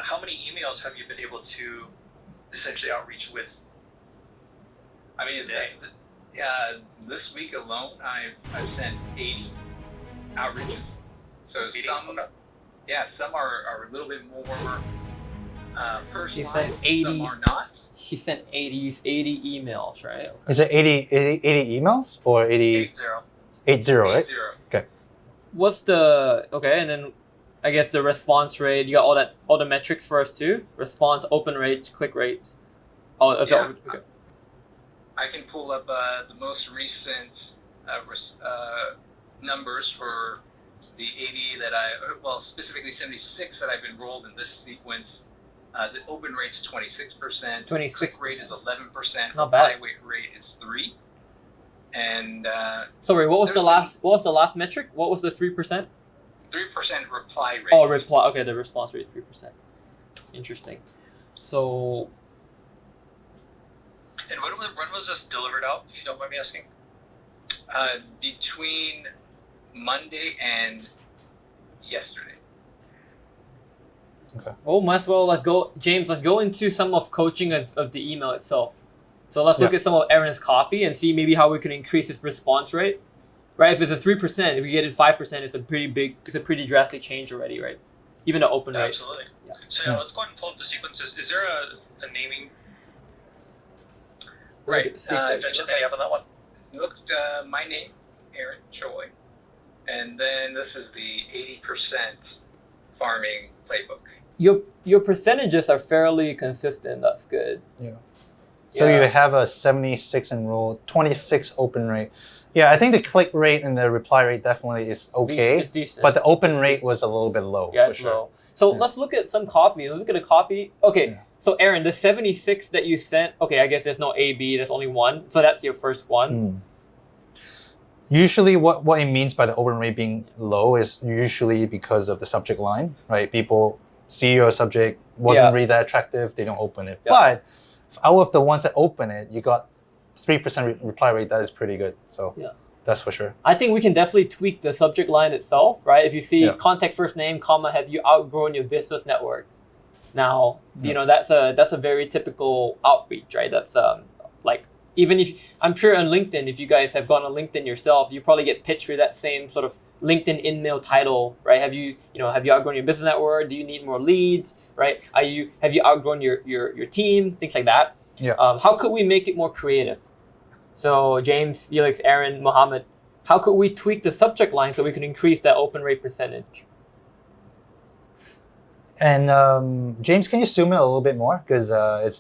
how many emails have you been able to essentially outreach with I mean, today? this week alone, I've sent 80 outreaches. So 80? some, Okay. some are a little bit more personalized. He said 80. Some are not. He sent 80 emails, right? Okay. Is it 80 emails or 80? 80. 80, right? 80. Okay. What's the and then I guess the response rate, you got all the metrics for us too? Response, open rates, click rates. Oh, that's Yeah. okay. I can pull up the most recent numbers for the 80 specifically 76 that I've enrolled in this sequence. The open rate is 26%. 26. Click rate is 11%. Not bad. Reply rate is 3%. And Sorry, what was the last metric? What was the 3%? 3% reply rate. Oh, reply. Okay, the response rate 3%. Interesting. So, And when was this delivered out, if you don't mind me asking? Between Monday and yesterday. might as well, let's go, James, let's go into some of coaching of the email itself. So let's look at some of Aaron's copy and see maybe how we can increase his response rate. Right? If it's a 3%, if we get it 5%, it's a pretty drastic change already, right? Even the open rate. Absolutely. Yeah. So let's go ahead and pull up the sequences. Is there a naming Right. convention that you have on that one? Look, my name, Aaron Choi, and then this is the 80% farming playbook. Your percentages are fairly consistent. That's good. Yeah. So you have a 76 enrolled, 26 open rate. Yeah, I think the click rate and the reply rate definitely is okay. It's decent. But the open rate was a little bit low. Yeah, for it's sure. low. So let's look at some copy. Let's look at a copy. Okay, so Aaron, the 76 that you sent, okay, I guess there's no A, B, there's only one. So that's your first one. Usually what it means by the open rate being low is usually because of the subject line, right? People see your subject, wasn't really that attractive, they don't open it. Yeah. But out of the ones that open it, you got 3% reply rate. That is pretty good. So that's for sure. I think we can definitely tweak the subject line itself, right? If you see contact first name, comma, have you outgrown your business network? Now, you know, that's a very typical outreach, right? That's like, even if, I'm sure on LinkedIn, if you guys have gone on LinkedIn yourself, you probably get pitched with that same sort of LinkedIn in-mail title, right? Have you outgrown your business network? Do you need more leads, right? Have you outgrown your team? Things like that. Yeah. How could we make it more creative? So James, Felix, Aaron, Mohammed, how could we tweak the subject line so we can increase that open rate percentage? And James, can you zoom in a little bit more? Because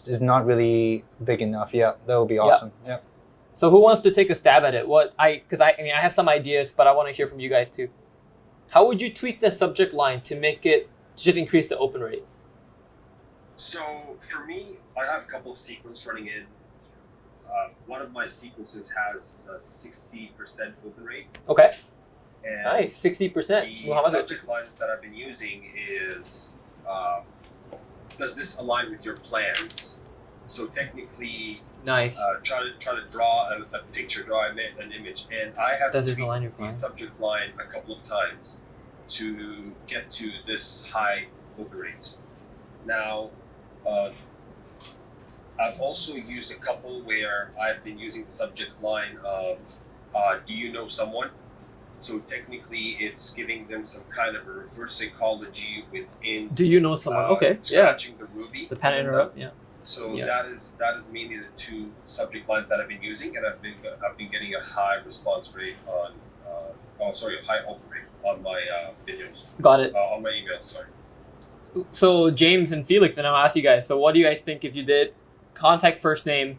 it's not really big enough. Yeah, that would be awesome. Yeah. So who wants to take a stab at it? I have some ideas, but I want to hear from you guys too. How would you tweak the subject line to make it just increase the open rate? So for me, I have a couple of sequences running in. One of my sequences has a 60% open rate. Okay. And nice, 60%. the subject lines that I've been using is, does this align with your plans? So technically, nice. Try to draw a picture, draw an image, and I have tweaked the subject line a couple of times to get to this high open rate. Now, I've also used a couple where I've been using the subject line of, do you know someone? So technically, it's giving them some kind of a reverse psychology within. Do you know someone? Okay, scratching the ruby. The pen interrupt, So that is mainly the two subject lines that I've been using, and I've been getting a high response rate on, a high open rate on my videos. Got it. On my emails, sorry. So James and Felix, and I'll ask you guys. So what do you guys think if you did contact first name?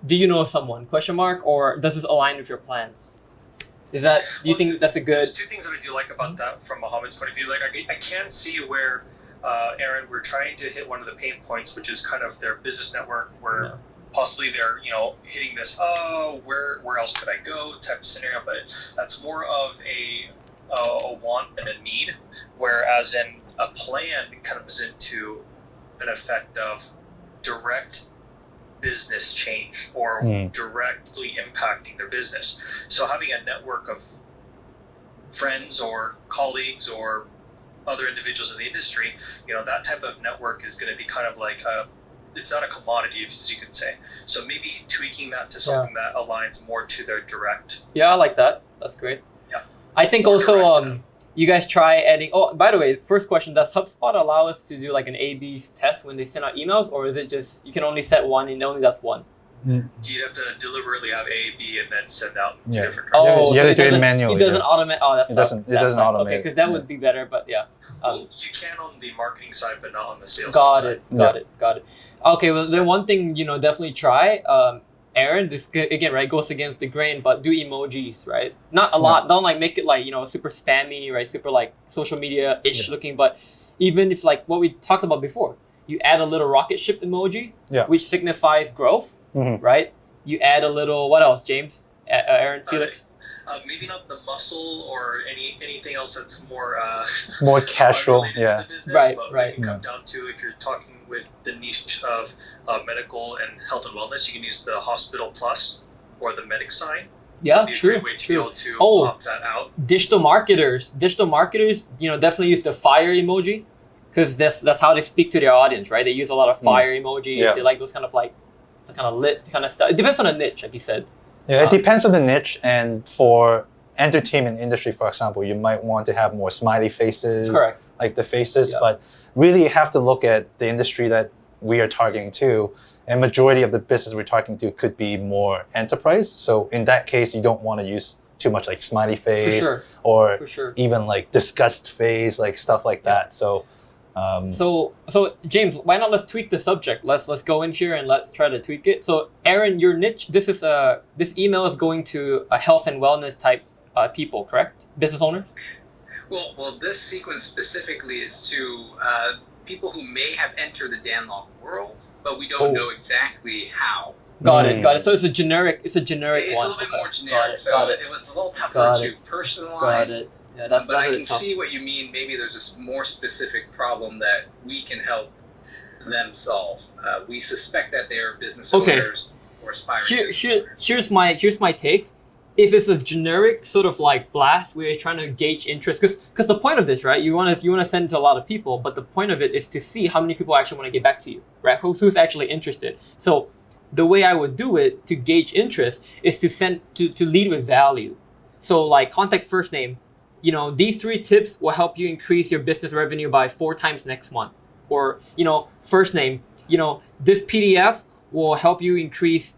Do you know someone? Question mark, or does this align with your plans? Do you think that's a good? There's two things that I do like about that from Mohammed's point of view. Like I can see where, Aaron, we're trying to hit one of the pain points, which is kind of their business network, where possibly they're hitting this where else could I go type of scenario. But that's more of a want than a need. Whereas in a plan, it kind of is into an effect of direct business change or directly impacting their business. So having a network of friends or colleagues or other individuals in the industry, that type of network is going to be kind of like it's not a commodity, as you could say. So maybe tweaking that to something that aligns more to their direct. Yeah, I like that. That's great. Yeah. I think More also direct, you guys try adding. Oh, by the way, first question: does HubSpot allow us to do like an A/B test when they send out emails, or is it just you can only set one and only that's one? You'd have to deliberately have A, B, and then send out two different. Oh, you have to do it doesn't- manually. It doesn't automate. Oh, that It doesn't- sucks. it That doesn't sucks. automate. Okay, because that would be better, but yeah. Well, you can on the marketing side, but not on the sales Got side. it. Got it. Okay, well, then one thing definitely try. Aaron, this again, right, goes against the grain, but do emojis, right? Not a lot. Don't like make it like super spammy, right? Super like social media ish looking, but even if like what we talked about before, you add a little rocket ship emoji, which signifies growth, right? You add a little what else, James, Aaron, Felix? Maybe not the muscle or anything else that's more more casual. unrelated to the business, Right, but right. it can come down to if you're talking with the niche of medical and health and wellness, you can use the hospital plus or the medic sign. Yeah, That'd be a true. great way to be able to Oh. pop that out. Digital marketers, definitely use the fire emoji, because that's how they speak to their audience, right? They use a lot of fire emojis. Yeah. They like those kind of like the kind of lit kind of stuff. It depends on the niche, like you said. Yeah, it depends on the niche, and for entertainment industry, for example, you might want to have more smiley faces, Correct. like the faces, Yeah. but really you have to look at the industry that we are targeting to, and majority of the business we're targeting to could be more enterprise. So in that case, you don't want to use too much like smiley face or For sure. even like disgust face, like stuff like that. So So James, why not let's tweak the subject? Let's go in here and let's try to tweak it. So Aaron, your niche, this email is going to a health and wellness type people, correct? Business owners? Well, this sequence specifically is to people who may have entered the Dan Lok world, but we don't know exactly how. Got it. So it's a generic It's one. a little bit more generic. Got it. It was a little tougher to personalize. Got it. Yeah, that's but I really can tough. see what you mean. Maybe there's a more specific problem that we can help them solve. We suspect that they are business owners or aspiring. Here's my take. If it's a generic sort of like blast where you're trying to gauge interest, because the point of this, right? You want to send it to a lot of people, but the point of it is to see how many people actually want to get back to you, right? Who's actually interested. So the way I would do it to gauge interest is to send to lead with value. So like contact first name. These 3 tips will help you increase your business revenue by 4 times next month. Or, first name, this PDF will help you increase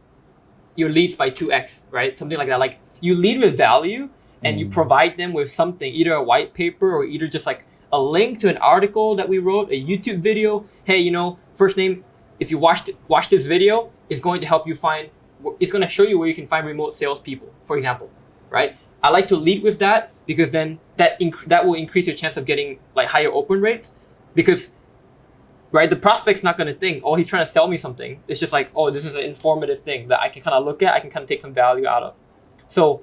your leads by 2x, right? Something like that. Like you lead with value and you provide them with something, either a white paper or either just like a link to an article that we wrote, a YouTube video. Hey, first name, if you watch this video, it's going to help you it's going to show you where you can find remote salespeople, for example, right? I like to lead with that because then that will increase your chance of getting like higher open rates, because right, the prospect's not going to think, oh, he's trying to sell me something. It's just like, oh, this is an informative thing that I can kind of look at, I can kind of take some value out of. So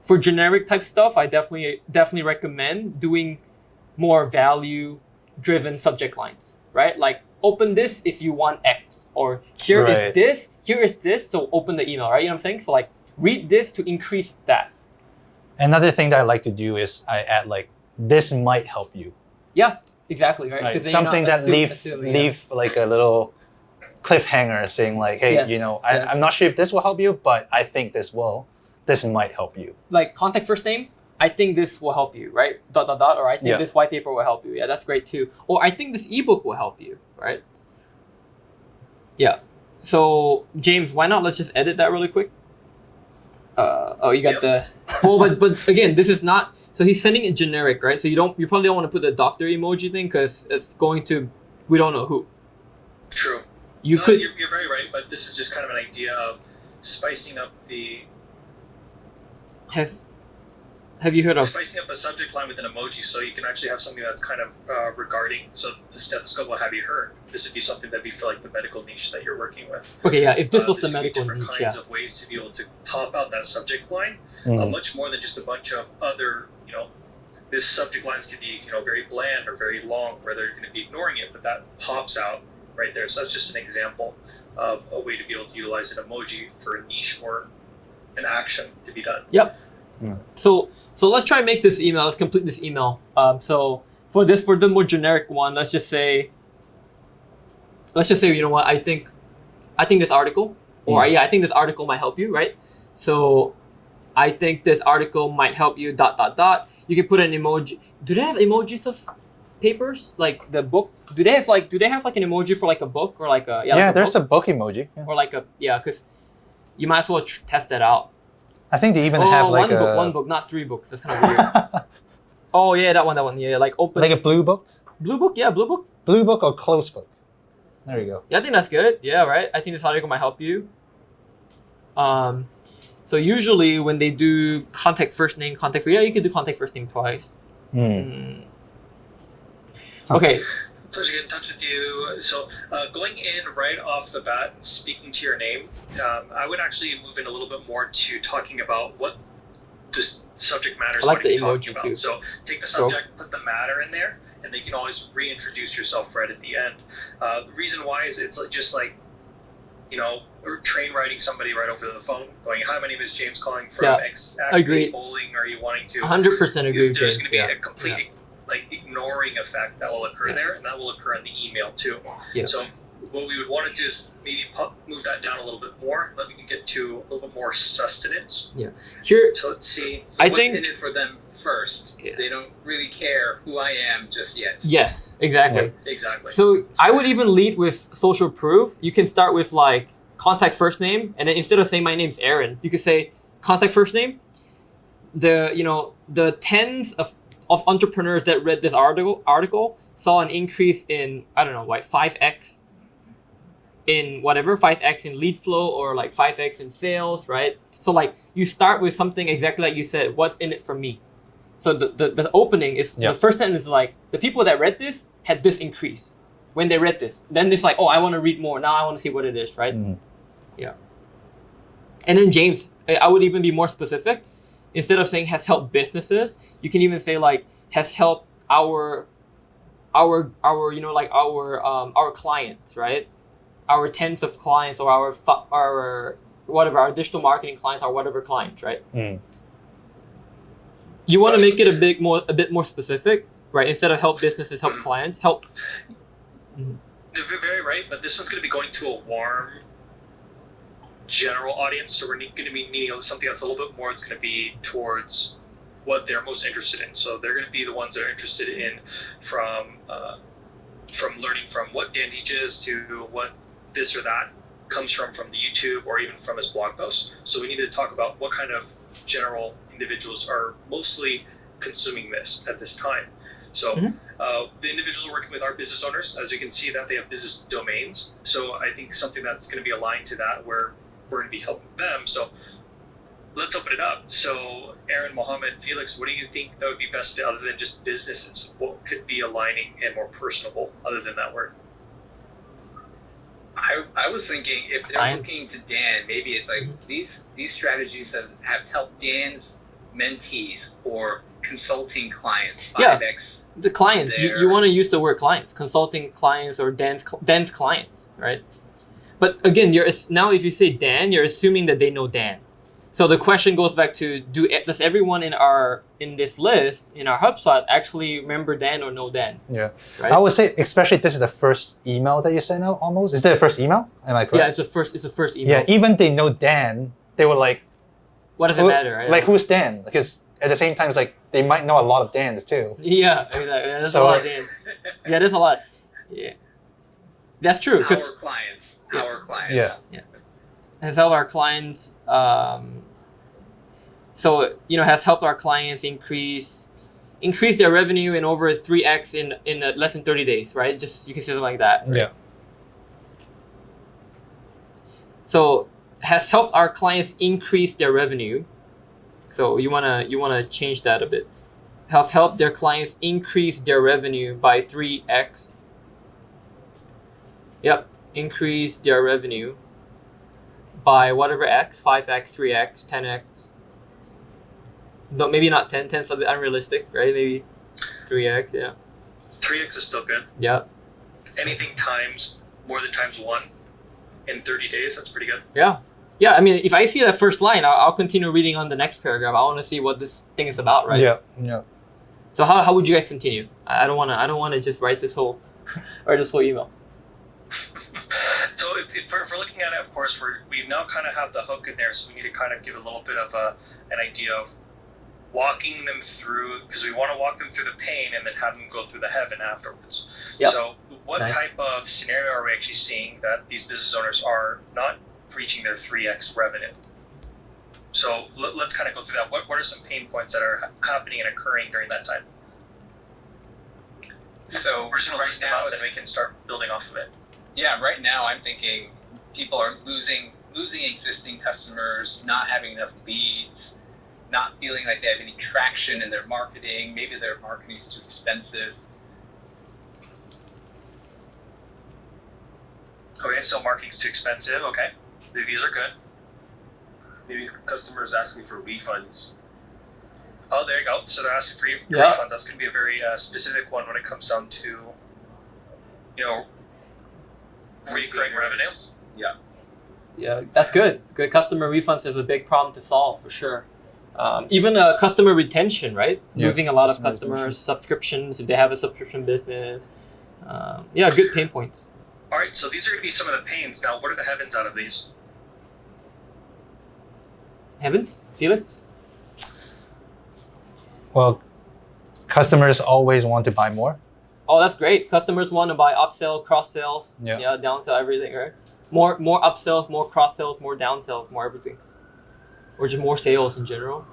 for generic type stuff, I definitely recommend doing more value driven subject lines, right? Like open this if you want X, or here is this, so open the email, right? You know what I'm saying? So like read this to increase that. another thing that I like to do is I add like, this might help you. Yeah, exactly, right? Right. Something that leave like a little cliffhanger saying like, hey, I'm not sure if this will help you, but I think this might help you. Like contact first name, I think this will help you, right? ... Or I think this white paper will help you. Yeah, that's great too. Or I think this ebook will help you, right? Yeah. So James, why not? Let's just edit that really quick. You got the. Well, but again, this is not. So he's sending it generic, right? So you probably don't want to put the doctor emoji thing because it's going to. We don't know who. True. You're very right, but this is just kind of an idea of spicing up the. Have you heard of spicing up a subject line with an emoji, so you can actually have something that's kind of regarding. So the stethoscope will have you heard. This would be something that'd be for like the medical niche that you're working with. Okay, yeah. If this was the could be medical different niche, kinds of ways to be able to pop out that subject line, much more than just a bunch of other. This subject lines can be very bland or very long, where they're going to be ignoring it, but that pops out right there. So that's just an example of a way to be able to utilize an emoji for a niche or an action to be done. Yep. So let's try and make this email. Let's complete this email. So for the more generic one, let's just say, you know what, I think this article, or I think this article might help you, right? So I think this article might help you, ... You can put an emoji. Do they have emojis of papers? Like the book? Do they have like an emoji for like a book or like a... Yeah, there's a book emoji. Yeah. Or like a... Yeah, because you might as well test that out. I think they even have like one book, not 3 books. That's kind of weird. Oh yeah, that one. Yeah, like open. Like a blue book? Blue book, yeah, blue book. Blue book or close book. There you go. Yeah, I think that's good. Yeah, right. I think this article might help you. So usually when they do contact first name, you can do contact first name twice. Okay. Pleasure to get in touch with you. So going in right off the bat, speaking to your name, I would actually move in a little bit more to talking about what the subject matter is I like going to be the talking emoji about. too. So take the subject, put the matter in there, and then you can always reintroduce yourself right at the end. The reason why is it's just like, you know, or train writing somebody right over the phone, going, "Hi, my name is James, calling from X agree. Bowling. Are you wanting to?" 100% agree with There's James. going to be a complete like ignoring effect that will occur there, and that will occur in the email too. Yeah. So what we would want to do is maybe move that down a little bit more, that we can get to a little bit more sustenance. Yeah. Here. So let's see. I What's think in it for them first. Yeah. They don't really care who I am just yet. Yes, exactly. Yeah, exactly. So I would even lead with social proof. You can start with like contact first name, and then instead of saying my name's Aaron, you could say contact first name. The tens of entrepreneurs that read this article saw an increase in, I don't know, like 5x in whatever, 5x in lead flow, or like 5x in sales, right? So like you start with something exactly like you said, what's in it for me? So the opening is, the first sentence is like, the people that read this had this increase when they read this. Then it's like, oh, I want to read more. Now I want to see what it is, right? Yeah. And then James, I would even be more specific. Instead of saying has helped businesses, you can even say like has helped our you know, like our clients, right? Our tens of clients, or our whatever, our digital marketing clients, or whatever clients, right? You want to make it a bit more specific, right? Instead of help businesses, help clients, help. They're very right, but this one's going to be going to a warm general audience, so we're going to be needing something that's a little bit more. It's going to be towards what they're most interested in. So they're going to be the ones that are interested in from learning from what Dan teaches to what this or that comes from the YouTube or even from his blog posts. So we need to talk about what kind of general individuals are mostly consuming this at this time. So the individuals we're working with are business owners. As you can see, that they have business domains. So I think something that's going to be aligned to that, where we're going to be helping them. So let's open it up. So Aaron, Mohammed, Felix, what do you think that would be best fit other than just businesses? What could be aligning and more personable other than that word? I was thinking if they're looking to Dan, maybe it's like these strategies have helped Dan's mentees or consulting clients 5x. The clients, you want to use the word clients, consulting clients, or Dan's clients, right? But again, now if you say Dan, you're assuming that they know Dan. So the question goes back to, does everyone in this list, in our HubSpot, actually remember Dan or know Dan? Yeah. Right? I would say, especially this is the first email that you sent out almost. Is that the first email? Am I correct? Yeah, it's the first email. Yeah, even they know Dan, they were like, what does it matter, right? Like, who's Dan? Because at the same time, it's like, they might know a lot of Dans too. Yeah, exactly. Yeah, there's a lot of Dans. Yeah, there's a lot. Yeah. That's true. Our clients. Yeah. Has helped our clients, so, you know, has helped our clients increase their revenue in over 3x in less than 30 days, right? Just, you can say something like that. Right? Yeah. So, has helped our clients increase their revenue. So you wanna change that a bit. Have helped their clients increase their revenue by 3x. Yep, increase their revenue by whatever x, 5x, 3x, 10x. No, maybe not 10. 10's a bit unrealistic, right? Maybe 3x, yeah. 3x is still good. Yep. Anything more than times 1 in 30 days, that's pretty good. Yeah. Yeah, I mean, if I see that first line, I'll continue reading on the next paragraph. I want to see what this thing is about, right? Yeah, yeah. So how would you guys continue? I don't wanna just write this whole email. So if we're looking at it, of course, we now kind of have the hook in there, so we need to kind of give a little bit of an idea of walking them through, because we want to walk them through the pain and then have them go through the heaven afterwards. Yep. So what type of scenario are we actually seeing that these business owners are not reaching their 3x revenue? So let's kind of go through that. What are some pain points that are happening and occurring during that time? So we're just going to list them out, then we can start building off of it. Yeah, right now I'm thinking people are losing existing customers, not having enough leads, not feeling like they have any traction in their marketing. Maybe their marketing is too expensive. Okay, so marketing's too expensive. Okay, these are good. Maybe customers asking for refunds. Oh, there you go. So they're asking for refunds. That's going to be a very specific one when it comes down to, recurring revenue. Yeah. Yeah, that's good. Good customer refunds is a big problem to solve for sure. Even customer retention, right? Yeah. Losing a lot of customers, subscriptions if they have a subscription business. Good pain points. All right, so these are going to be some of the pains. Now, what are the heavens out of these? Heavens, Felix? Well, customers always want to buy more. Oh, that's great. Customers want to buy upsell, cross sells, downsell, everything, right? More upsells, more cross sells, more downsells, more everything, or just more sales in general.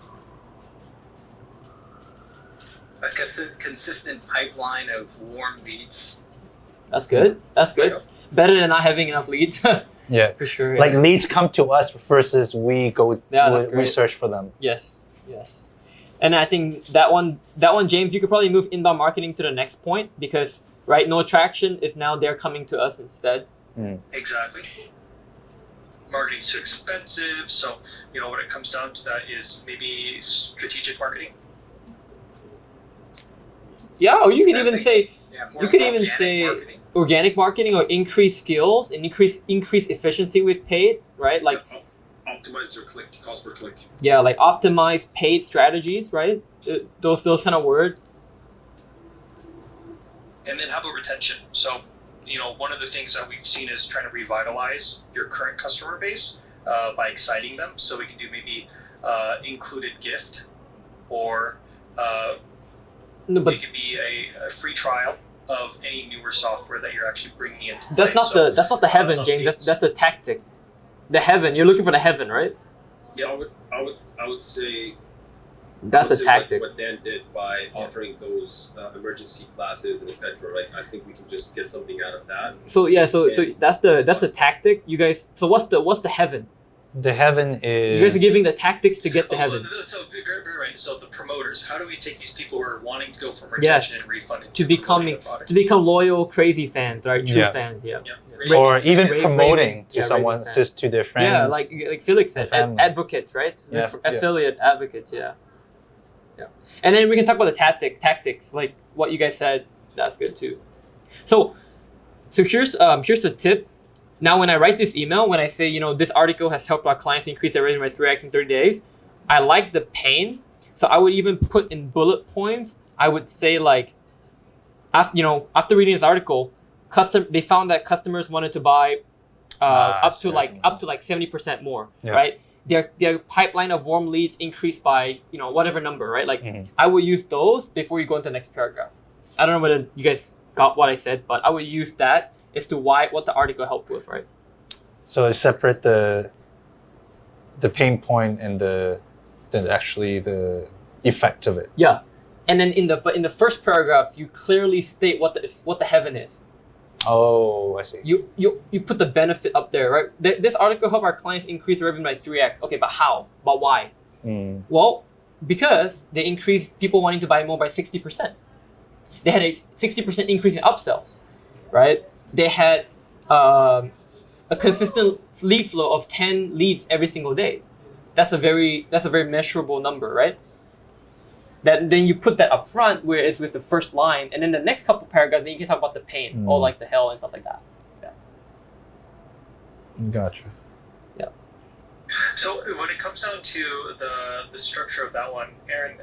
A consistent pipeline of warm leads. That's good. That's good. Better than not having enough leads. Yeah, for sure. Like leads come to us versus we go we search for them. Yes. And I think that one, James, you could probably move inbound marketing to the next point because, right, no traction is now they're coming to us instead. Exactly. Marketing's too expensive, so what it comes down to that is maybe strategic marketing. Yeah, or you could even say marketing. Organic marketing or increase skills and increase efficiency with paid, right? Like. Optimize their cost per click. Yeah, like optimize paid strategies, right? Those kind of words. And then how about retention? So, one of the things that we've seen is trying to revitalize your current customer base by exciting them. So we can do maybe included gift, or it could be a free trial of any newer software that you're actually bringing in. That's not the heaven, James. That's the tactic. The heaven, you're looking for the heaven, right? Yeah, I would say that's a tactic. What Dan did by offering those emergency classes and etc. Right? I think we can just get something out of that. So that's the tactic. You guys. So what's the heaven? The heaven is. You guys are giving the tactics to get the heaven. So very, very right. So the promoters. How do we take these people who are wanting to go from retention and refunding to become loyal, crazy fans, right? True fans, Or even promoting to someone, just to their friends. Yeah, like Felix said, advocates, right? Affiliate advocates, yeah. And then we can talk about the tactics, like what you guys said. That's good too. So here's a tip. Now, when I write this email, when I say, this article has helped our clients increase their revenue by 3x in 30 days, I like the pain. So I would even put in bullet points. I would say like, after reading this article, they found that customers wanted to buy up to 70% more, right? Their pipeline of warm leads increased by whatever number, right? Like I would use those before you go into the next paragraph. I don't know whether you guys got what I said, but I would use that as to what the article helped with, right? So separate the pain point and the effect of it. Yeah, and then in the first paragraph, you clearly state what the heaven is. Oh, I see. You put the benefit up there, right? This article helped our clients increase revenue by 3x. Okay, but how? But why? Well, because they increased people wanting to buy more by 60%. They had a 60% increase in upsells, right? They had a consistent lead flow of 10 leads every single day. That's a very measurable number, right? Then you put that up front where it's with the first line, and then the next couple paragraphs, then you can talk about the pain or like the hell and stuff like that. Yeah. Gotcha. Yeah. So when it comes down to the structure of that one, Aaron,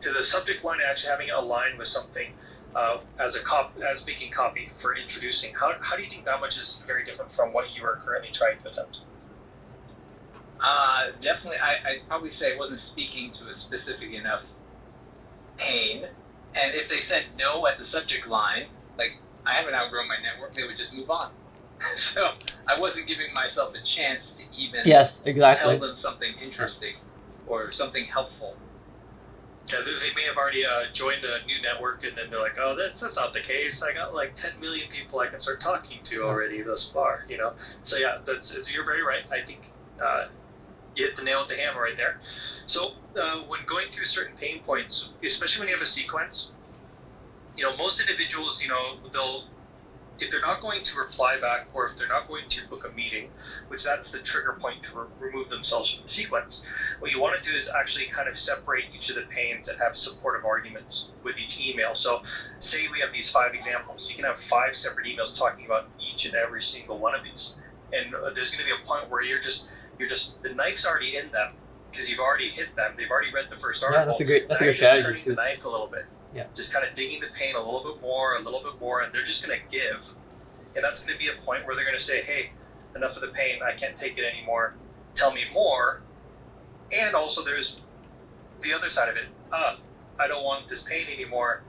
to the subject line, actually having it align with something as making copy for introducing. How do you think that much is very different from what you are currently trying to attempt? Definitely, I'd probably say I wasn't speaking to a specific enough pain. And if they said no at the subject line, like, I haven't outgrown my network, they would just move on. So I wasn't giving myself a chance to even tell them something interesting or something helpful. Yeah, they may have already joined a new network, and then they're like, "Oh, that's not the case. I got like 10 million people I can start talking to already thus far." You know, so yeah, you're very right. I think you hit the nail with the hammer right there. So when going through certain pain points, especially when you have a sequence, you know, most individuals, you know, if they're not going to reply back, or if they're not going to book a meeting, which that's the trigger point to remove themselves from the sequence, what you want to do is actually kind of separate each of the pains and have supportive arguments with each email. So say we have these 5 examples. You can have 5 separate emails talking about each and every single one of these. And there's going to be a point where you're just the knife's already in them because you've already hit them. They've already read the first article. Yeah, that's a good just strategy turning too. the knife a little bit. Yeah. Just kind of digging the pain a little bit more, and they're just going to give. And that's going to be a point where they're going to say, hey, enough of the pain. I can't take it anymore. Tell me more. And also there's the other side of it. I don't want this pain anymore.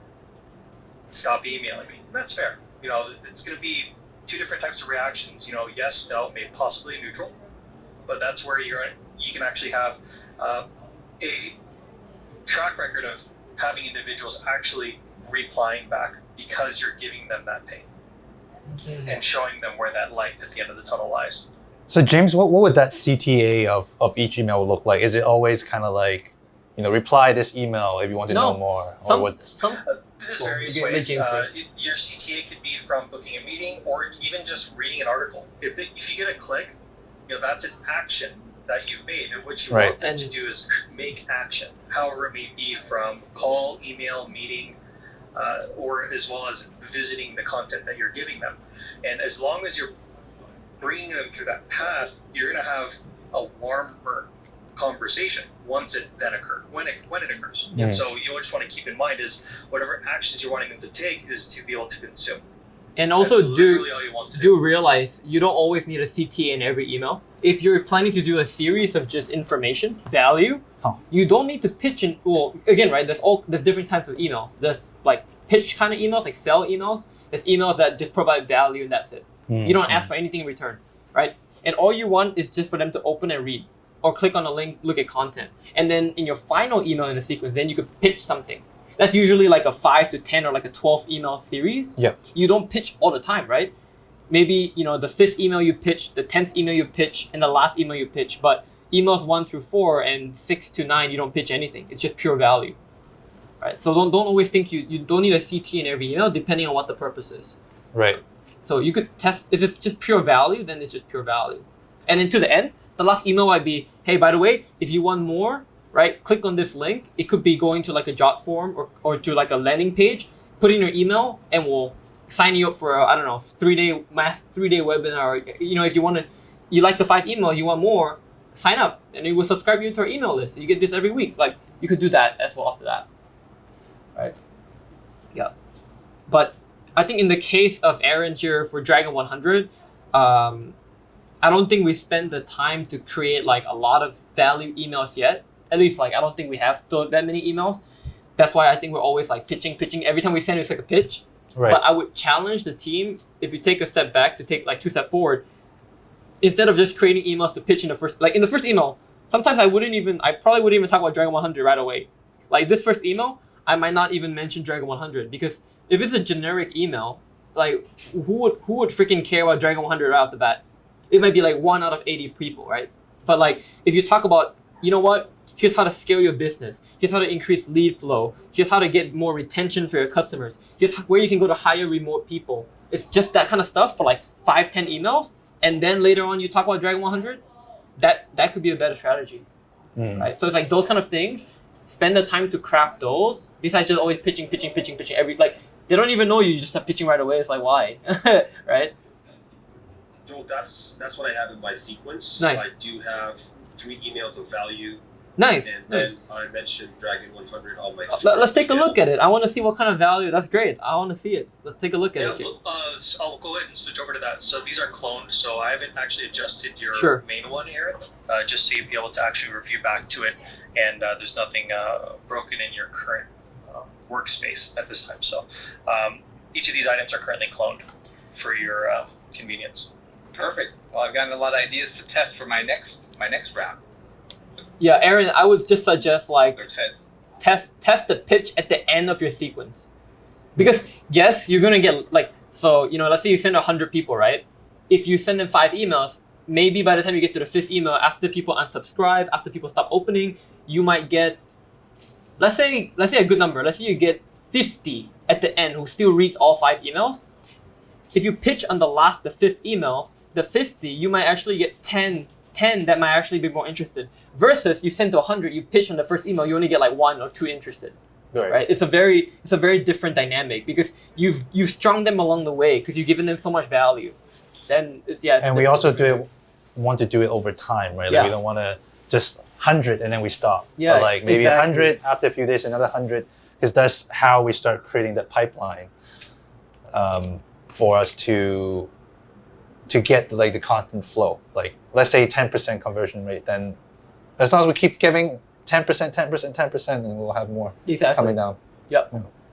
Stop emailing me. And that's fair. You know, it's going to be 2 different types of reactions. You know, yes, no, maybe possibly neutral. But that's where you can actually have a track record of having individuals actually replying back because you're giving them that pain and showing them where that light at the end of the tunnel lies. So James, what would that CTA of each email look like? Is it always kind of like, you know, reply this email if you want to know more? There's various ways. Your CTA could be from booking a meeting or even just reading an article. If you get a click, you know, that's an action that you've made, and what you want them to do is make action, however it may be, from call, email, meeting, or as well as visiting the content that you're giving them. And as long as you're bringing them through that path, you're going to have a warmer conversation when it occurs. Yeah. So you just want to keep in mind is whatever actions you're wanting them to take is to be able to consume. And also do realize you don't always need a CTA in every email. If you're planning to do a series of just information, value, you don't need to pitch in. Well, again, right? There's different types of emails. There's like pitch kind of emails, like sell emails. There's emails that just provide value and that's it. You don't ask for anything in return, right? And all you want is just for them to open and read, or click on a link, look at content, and then in your final email in the sequence, then you could pitch something. That's usually like a 5 to 10 or like a 12 email series. Yeah. You don't pitch all the time, right? Maybe, you know, the 5th email you pitch, the 10th email you pitch, and the last email you pitch. But emails 1 through 4 and 6 to 9, you don't pitch anything. It's just pure value, right? So don't always think you don't need a CT in every email, depending on what the purpose is. Right. So you could test, if it's just pure value, then it's just pure value. And then to the end, the last email might be, hey, by the way, if you want more, right, click on this link. It could be going to like a jot form or to like a landing page. Put in your email and we'll sign you up for a, 3-day webinar. You know, if you like the 5 emails, you want more, sign up and it will subscribe you to our email list. You get this every week. Like you could do that as well after that, right? Yeah. But I think in the case of Aaron here for Dragon 100, I don't think we spend the time to create like a lot of value emails yet. At least like I don't think we have that many emails. That's why I think we're always like pitching. Every time we send it's like a pitch. Right. But I would challenge the team, if you take a step back to take like 2 steps forward, instead of just creating emails to pitch in the first email, sometimes I probably wouldn't even talk about Dragon 100 right away. Like this first email, I might not even mention Dragon 100 because if it's a generic email, like who would freaking care about Dragon 100 right off the bat? It might be like 1 out of 80 people, right? But like if you talk about, you know what? Here's how to scale your business. Here's how to increase lead flow. Here's how to get more retention for your customers. Here's where you can go to hire remote people. It's just that kind of stuff for like 5-10 emails. And then later on you talk about Dragon 100. That could be a better strategy, right? So it's like those kind of things. Spend the time to craft those. Besides just always pitching. They don't even know you just start pitching right away. It's like, why? Right? Joel, that's what I have in my sequence. Nice. I do have 3 emails of value, Nice. And then Nice. I mentioned Dragon 100 on my Let's take a look at it. I want to see what kind of value. That's great. I want to see it. Let's take a look at it. I'll go ahead and switch over to that. So these are cloned, so I haven't actually adjusted your Sure. main one, Aaron, just so you'd be able to actually review back to it, and there's nothing broken in your current workspace at this time. So each of these items are currently cloned for your convenience. Perfect. Well, I've gotten a lot of ideas to test for my next round. Yeah, Aaron, I would just suggest like So Ted, test the pitch at the end of your sequence, because yes, you're gonna get like, so let's say you send 100 people, right? If you send them 5 emails, maybe by the time you get to the 5th email, after people unsubscribe, after people stop opening, you might get, let's say a good number. Let's say you get 50 at the end who still reads all 5 emails. If you pitch on the 5th email, the 50, you might actually get 10 that might actually be more interested. Versus you send to 100, you pitch on the first email, you only get like 1 or 2 interested. Right? It's a very different dynamic because you've strung them along the way because you've given them so much value. Then it's And we also want to do it over time, right? Like Yeah. we don't want to just 100 and then we stop. Yeah, But like maybe exactly. 100 after a few days, another 100, because that's how we start creating that pipeline for us to get like the constant flow. Like let's say 10% conversion rate, then as long as we keep giving 10%, 10%, 10%, and we'll have more Exactly. coming down. Yep. Yeah.